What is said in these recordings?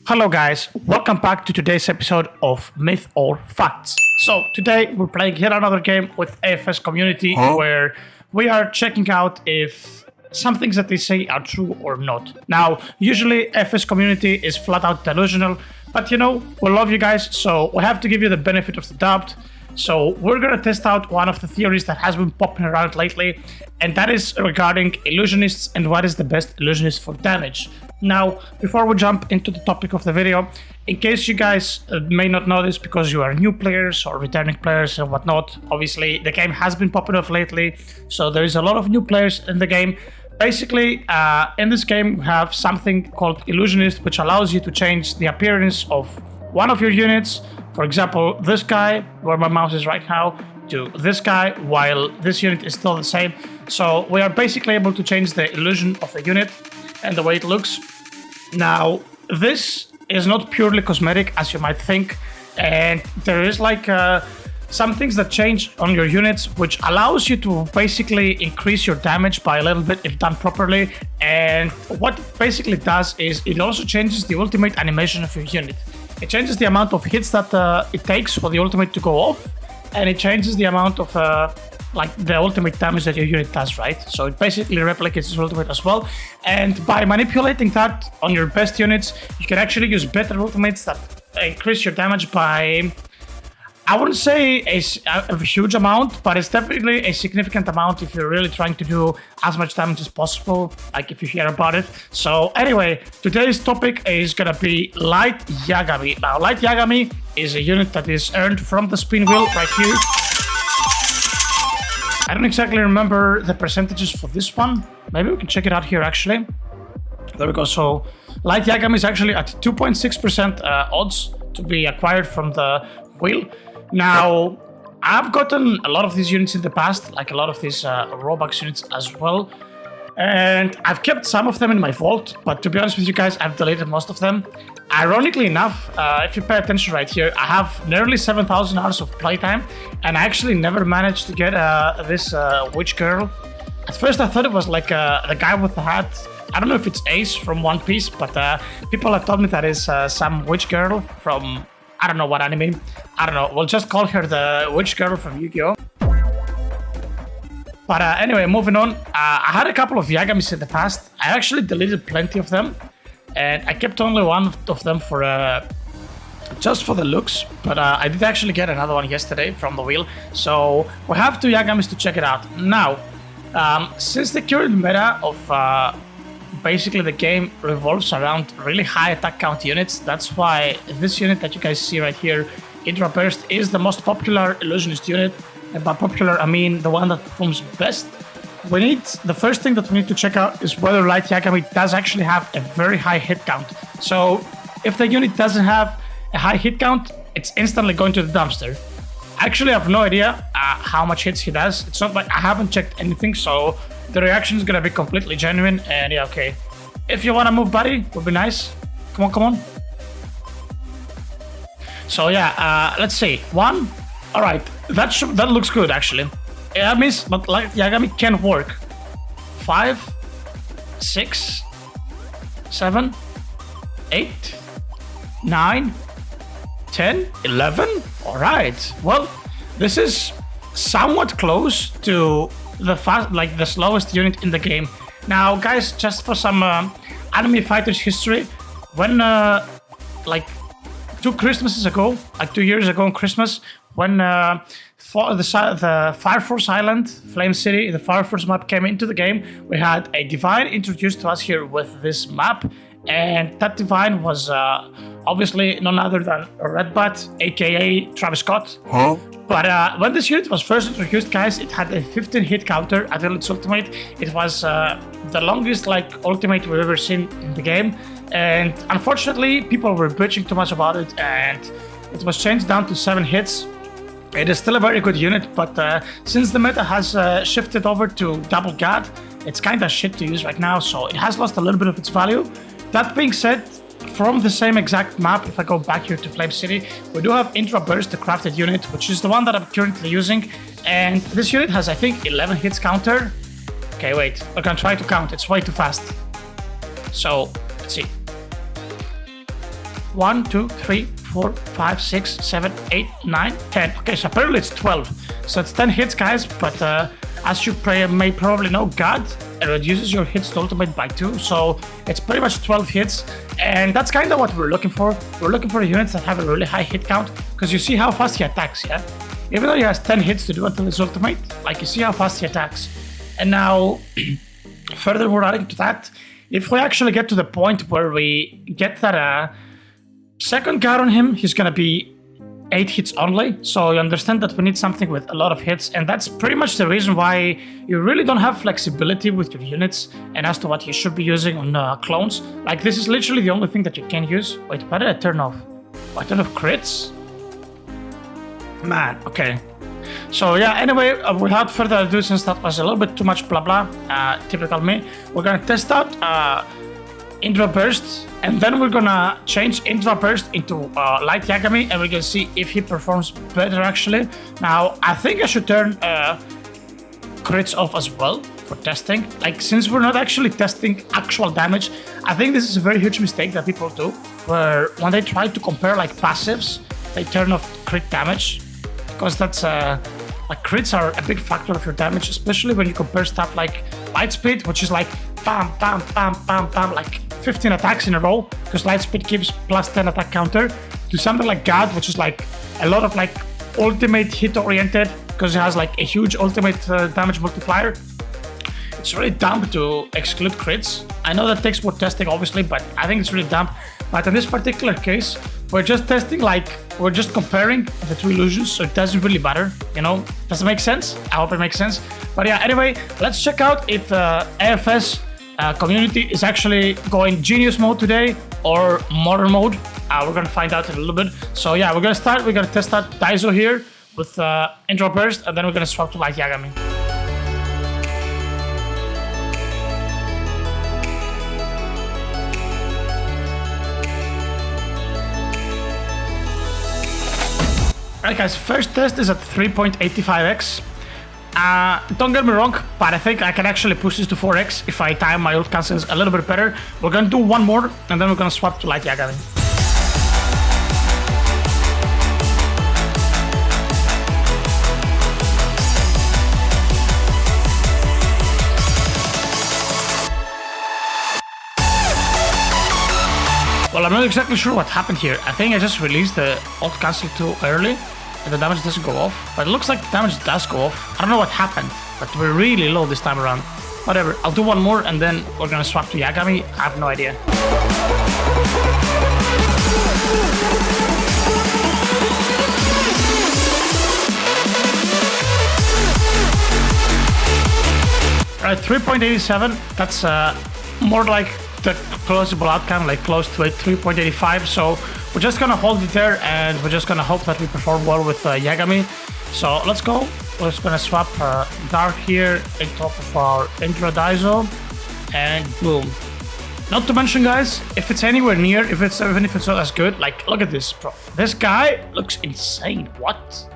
Hello guys, welcome back to today's episode of Myth or Facts. So today we're playing yet another game with AFS community where we are checking out if some things that they say are true or not. Now, usually AFS community is flat out delusional, but you know, we love you guys, so we have to give you the benefit of the doubt. So we're gonna test out one of the theories that has been popping around lately, and that is regarding illusionists and what is the best illusionist for damage. Now, before we jump into the topic of the video, in case you guys may not know this because you are new players or returning players and whatnot, obviously the game has been popping off lately, so there is a lot of new players in the game. Basically, in this game we have something called illusionist, which allows you to change the appearance of one of your units. For example, this guy, where my mouse is right now, to this guy, while this unit is still the same. So we are basically able to change the illusion of the unit and the way it looks. Now, this is not purely cosmetic, as you might think, and there is like some things that change on your units, which allows you to basically increase your damage by a little bit if done properly. And what it basically does is it also changes the ultimate animation of your unit. It changes the amount of hits that it takes for the ultimate to go off, and it changes the amount of like the ultimate damage that your unit does, right? So it basically replicates its ultimate as well. And by manipulating that on your best units, you can actually use better ultimates that increase your damage by, I wouldn't say a huge amount, but it's definitely a significant amount if you're really trying to do as much damage as possible, like if you hear about it. So anyway, today's topic is gonna be Light Yagami. Now, Light Yagami is a unit that is earned from the spin wheel right here. I don't exactly remember the percentages for this one. Maybe we can check it out here actually. There we go. So Light Yagami is actually at 2.6% odds to be acquired from the wheel. Now, I've gotten a lot of these units in the past, like a lot of these Roblox units as well. And I've kept some of them in my vault, but to be honest with you guys, I've deleted most of them. Ironically enough, if you pay attention right here, I have nearly 7,000 hours of playtime, and I actually never managed to get this witch girl. At first I thought it was like the guy with the hat. I don't know if it's Ace from One Piece, but people have told me that is some witch girl from, I don't know what anime. I don't know, we'll just call her the witch girl from Yu-Gi-Oh! But anyway, moving on, I had a couple of Yagamis in the past. I actually deleted plenty of them, and I kept only one of them for just for the looks. But I did actually get another one yesterday from the wheel, so we have two Yagamis to check it out. Now, since the current meta of basically the game revolves around really high attack count units, that's why this unit that you guys see right here, INDRA Burst, is the most popular illusionist unit. And by popular, I mean the one that performs best. The first thing that we need to check out is whether Light Yagami does actually have a very high hit count. So if the unit doesn't have a high hit count, it's instantly going to the dumpster. I actually have no idea how much hits he does. It's not like I haven't checked anything, so the reaction is gonna be completely genuine. And yeah, okay. If you wanna move, buddy, would be nice. Come on, come on. So yeah, let's see. One. All right, that looks good actually. That means, but like Yagami can work. 5, 6, 7, 8, 9, 10, 11. All right. Well, this is somewhat close to the the slowest unit in the game. Now, guys, just for some anime fighters history, when like 2 Christmases ago, like 2 years ago on Christmas, when for the Fire Force Island, Flame City, the Fire Force map came into the game, we had a divine introduced to us here with this map, and that divine was obviously none other than Redbutt, aka Travis Scott. Huh? But when this unit was first introduced, guys, it had a 15 hit counter until its ultimate. It was the longest ultimate we've ever seen in the game, and unfortunately people were bitching too much about it, and it was changed down to 7 hits. It is still a very good unit, but since the meta has shifted over to Double God, it's kinda shit to use right now, so it has lost a little bit of its value. That being said, from the same exact map, if I go back here to Flame City, we do have INDRA Burst, the crafted unit, which is the one that I'm currently using, and this unit has, I think, 11 hits counter. Okay, wait, we're gonna try to count, it's way too fast. So, let's see. 1, 2, 3, 4, 5, 6, 7, 8, 9, 10. Okay, so apparently it's 12. So it's 10 hits, guys, but as you may probably know, God reduces your hits to ultimate by 2, so it's pretty much 12 hits, and that's kind of what we're looking for. We're looking for units that have a really high hit count, because you see how fast he attacks, yeah? Even though he has 10 hits to do until his ultimate, like, you see how fast he attacks. And now, furthermore adding to that, if we actually get to the point where we get that second guard on him, he's gonna be 8 hits only, so you understand that we need something with a lot of hits, and that's pretty much the reason why you really don't have flexibility with your units and as to what you should be using on clones. Like, this is literally the only thing that you can use. Wait, why did I turn off? I turned off crits? Man, okay. So yeah, anyway, without further ado, since that was a little bit too much blah blah, typical me, we're gonna test out INDRA Burst, and then we're gonna change INDRA Burst into Light Yagami, and we're gonna see if he performs better actually. Now, I think I should turn crits off as well for testing. Like, since we're not actually testing actual damage, I think this is a very huge mistake that people do, where when they try to compare like passives, they turn off crit damage, because that's like, crits are a big factor of your damage, especially when you compare stuff like light speed, which is like bam, bam, bam, bam, bam, like 15 attacks in a row, because light speed gives plus 10 attack counter, to something like God, which is like a lot of like ultimate hit oriented, because it has like a huge ultimate damage multiplier. It's really dumb to exclude crits. I know that takes more testing, obviously, but I think it's really dumb. But in this particular case, we're just testing, like, we're just comparing the two illusions, so it doesn't really matter, you know? Does it make sense? I hope it makes sense. But yeah, anyway, let's check out if AFS community is actually going genius mode today or modern mode. We're gonna find out in a little bit. So yeah, we're gonna test out Daiso here with INDRA Burst, and then we're gonna swap to Light Yagami. Alright guys, first test is at 3.85x. Don't get me wrong, but I think I can actually push this to 4x if I time my ult cancels a little bit better. We're gonna do one more, and then we're gonna swap to Light Yagami. Well, I'm not exactly sure what happened here. I think I just released the ult cancel too early, and the damage doesn't go off. But it looks like the damage does go off. I don't know what happened, but we're really low this time around. Whatever, I'll do one more, and then we're gonna swap to Yagami. I have no idea. Alright, 3.87. That's more like the closable outcome, like close to it, 3.85. So we're just gonna hold it there, and we're just gonna hope that we perform well with Yagami. So let's go. We're just gonna swap Dark here on top of our INDRA Daiso, and boom. Not to mention, guys, if it's anywhere near, even if it's not as good, like, look at this, bro. This guy looks insane. What?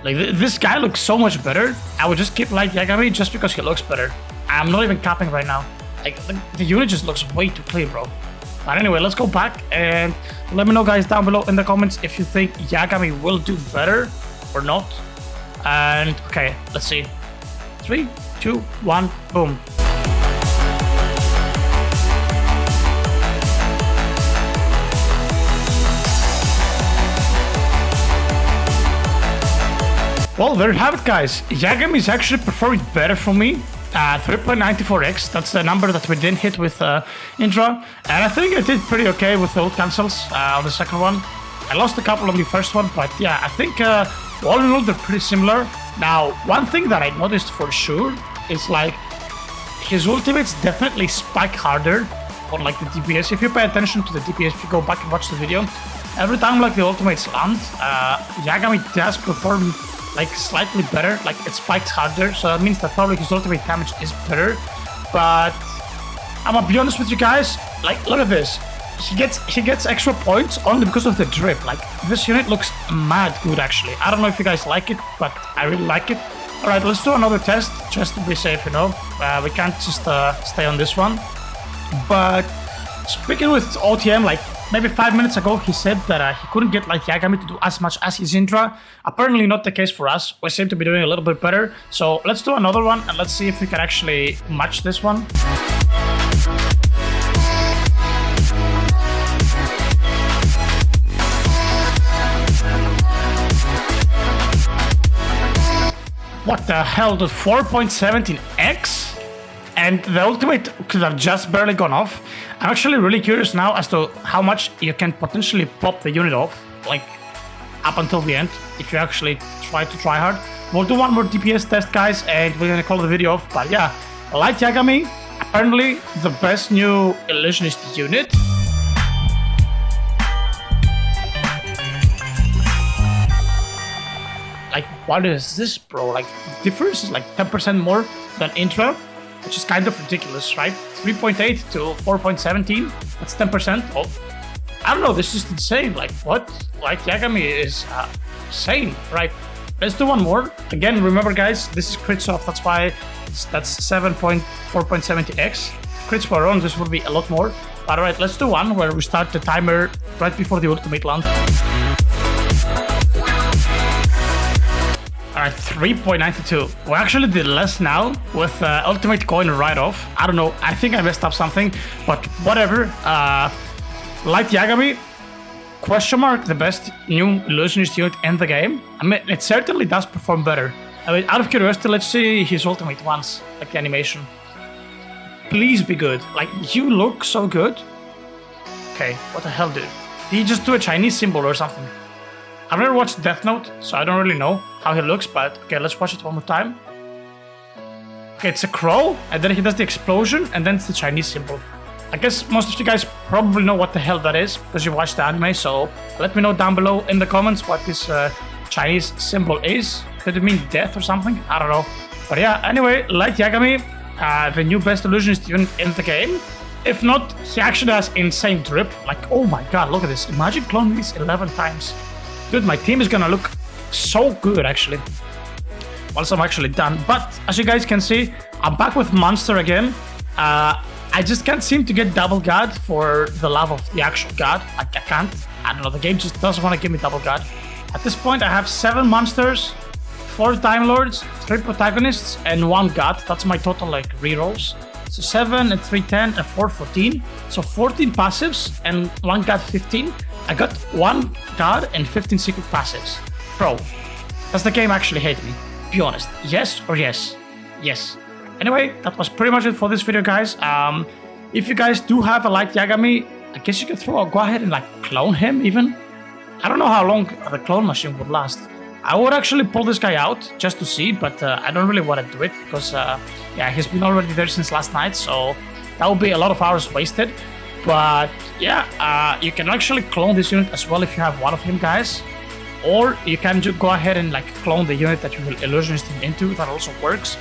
Like, this guy looks so much better. I would just keep Light Yagami just because he looks better. I'm not even capping right now. Like, the unit just looks way too clean, bro. But anyway, let's go back and let me know, guys, down below in the comments if you think Yagami will do better or not. And okay, let's see. 3, 2, 1, boom. Well, there you have it, guys. Yagami is actually performing better for me. 3.94x, that's the number that we didn't hit with INDRA, and I think I did pretty okay with the ult cancels on the second one. I lost a couple on the first one, but yeah, I think all in all they're pretty similar. Now, one thing that I noticed for sure is like his ultimates definitely spike harder on like the DPS. If you pay attention to the DPS, if you go back and watch the video, every time like the ultimates land, Yagami does perform like slightly better, like it spikes harder, so that means that probably his ultimate damage is better. But I'm gonna be honest with you guys, like, look at this. He gets extra points only because of the drip. Like, this unit looks mad good actually. I don't know if you guys like it, but I really like it. Alright, let's do another test just to be safe, you know. We can't just stay on this one. But speaking with OTM, like maybe 5 minutes ago, he said that he couldn't get like Yagami to do as much as his INDRA. Apparently not the case for us. We seem to be doing a little bit better. So let's do another one and let's see if we can actually match this one. What the hell, the 4.17x? And the ultimate could have just barely gone off. I'm actually really curious now as to how much you can potentially pop the unit off, like up until the end, if you actually try hard. We'll do one more DPS test, guys, and we're gonna call the video off. But yeah, Light Yagami, apparently the best new illusionist unit. Like, what is this, bro? Like, the difference is like 10% more than INDRA, which is kind of ridiculous, right? 3.8 to 4.17, that's 10% off. I don't know, this is insane. Like, what? Like, Yagami is insane, right? Let's do one more. Again, remember, guys, this is crits off, that's why that's 4.70x. Crits were on, this would be a lot more. Alright, let's do one where we start the timer right before the ultimate land. Alright, 3.92. We actually did less now with ultimate coin right off. I don't know, I think I messed up something, but whatever. Light Yagami, question mark, the best new illusionist unit in the game. I mean, it certainly does perform better. I mean, out of curiosity, let's see his ultimate once, like the animation. Please be good. Like, you look so good. Okay, what the hell, dude? Did he just do a Chinese symbol or something? I've never watched Death Note, so I don't really know how he looks, but okay, let's watch it one more time. Okay, it's a crow, and then he does the explosion, and then it's the Chinese symbol. I guess most of you guys probably know what the hell that is, because you watched the anime, so let me know down below in the comments what this Chinese symbol is. Could it mean death or something? I don't know. But yeah, anyway, Light Yagami, the new best illusionist unit in the game. If not, he actually has insane drip. Like, oh my god, look at this. Imagine cloning this 11 times. Dude, my team is gonna look so good, actually, once I'm actually done. But as you guys can see, I'm back with Monster again. I just can't seem to get double god for the love of the actual god. Like, I can't. I don't know, the game just doesn't want to give me double god. At this point, I have 7 monsters, 4 Time Lords, 3 protagonists, and 1 god. That's my total, like, rerolls. So 7 and 3, 10 and 4, 14. So 14 passives and 1 god, 15. I got 1 god and 15 secret passives. Bro, does the game actually hate me? Be honest. Yes or yes? Yes. Anyway, that was pretty much it for this video, guys. If you guys do have a Light Yagami, I guess you can go ahead and like clone him even. I don't know how long the clone machine would last. I would actually pull this guy out just to see, but I don't really want to do it because yeah, he's been already there since last night, so that would be a lot of hours wasted. But yeah, you can actually clone this unit as well if you have one of him, guys. Or you can just go ahead and like clone the unit that you will illusionist him into. That also works.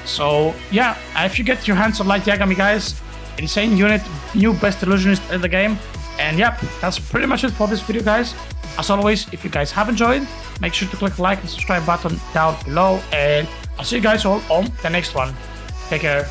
So yeah, if you get your hands on Light Yagami, guys, insane unit, new best illusionist in the game. And yep, that's pretty much it for this video, guys. As always, if you guys have enjoyed, make sure to click the like and subscribe button down below. And I'll see you guys all on the next one. Take care.